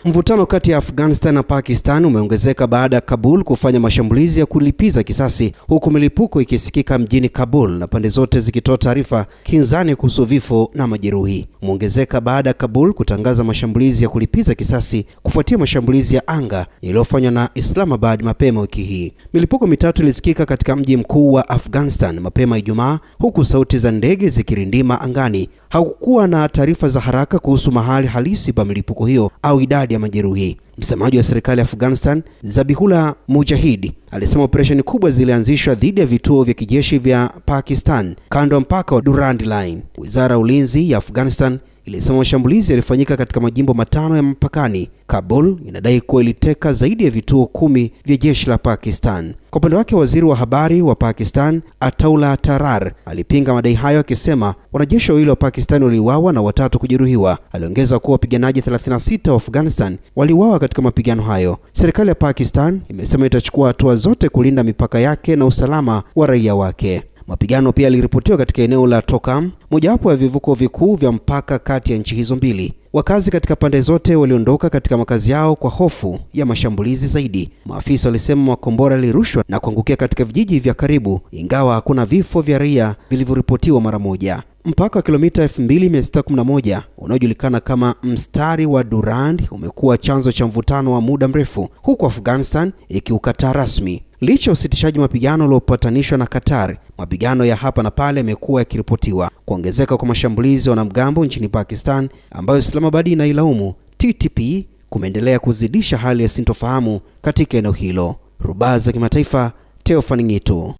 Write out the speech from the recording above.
Mvutano kati ya Afghanistan na Pakistan umeongezeka baada ya Kabul kufanya mashambulizi ya kulipiza kisasi, huku milipuko ikisikika mjini Kabul na pande zote zikitoa taarifa kinzani kuhusu vifo na majeruhi. Umeongezeka baada ya Kabul kutangaza mashambulizi ya kulipiza kisasi kufuatia mashambulizi ya anga yaliyofanywa na Islamabad mapema wiki hii. Milipuko mitatu ilisikika katika mji mkuu wa Afghanistan mapema Ijumaa, huku sauti za ndege zikirindima angani. Hakukuwa na taarifa za haraka kuhusu mahali halisi pa milipuko hiyo au idadi ya majeruhi. Msemaji wa serikali ya Afghanistan, Zabihullah Mujahid, alisema operesheni kubwa zilianzishwa dhidi ya vituo vya kijeshi vya Pakistan kando ya mpaka wa Durand Line. Wizara ya Ulinzi ya Afghanistan ilisema mashambulizi yalifanyika katika majimbo matano ya mpakani. Kabul inadai kuwa iliteka zaidi ya vituo 10 vya jeshi la Pakistan. Kwa upande wake, waziri wa habari wa Pakistan, Ataullah Tarar, alipinga madai hayo akisema wanajeshi wawili wa Pakistan waliuawa na 3 kujeruhiwa. Aliongeza kuwa wapiganaji 36 wa Afghanistan waliuawa katika mapigano hayo. Serikali ya Pakistan imesema itachukua hatua zote kulinda mipaka yake na usalama wa raia wake. Mapigano pia yaliripotiwa katika eneo la Tokam, mojawapo ya vivuko vikuu vya mpaka kati ya nchi hizo mbili. Wakazi katika pande zote waliondoka katika makazi yao kwa hofu ya mashambulizi zaidi. Maafisa walisema makombora yalirushwa na kuangukia katika vijiji vya karibu, ingawa hakuna vifo vya raia vilivyoripotiwa mara moja. Mpaka wa kilomita 2611 unaojulikana kama mstari wa Durand umekuwa chanzo cha mvutano wa muda mrefu, huku Afghanistan ikiukataa rasmi. Licha ya usitishaji mapigano uliopatanishwa na Qatar, mapigano ya hapa na pale yamekuwa yakiripotiwa. Kuongezeka kwa mashambulizi ya wanamgambo nchini Pakistan ambayo Islamabad inailaumu TTP kumeendelea kuzidisha hali ya sintofahamu katika eneo hilo. Rubaa za kimataifa, Theophany Ngitu.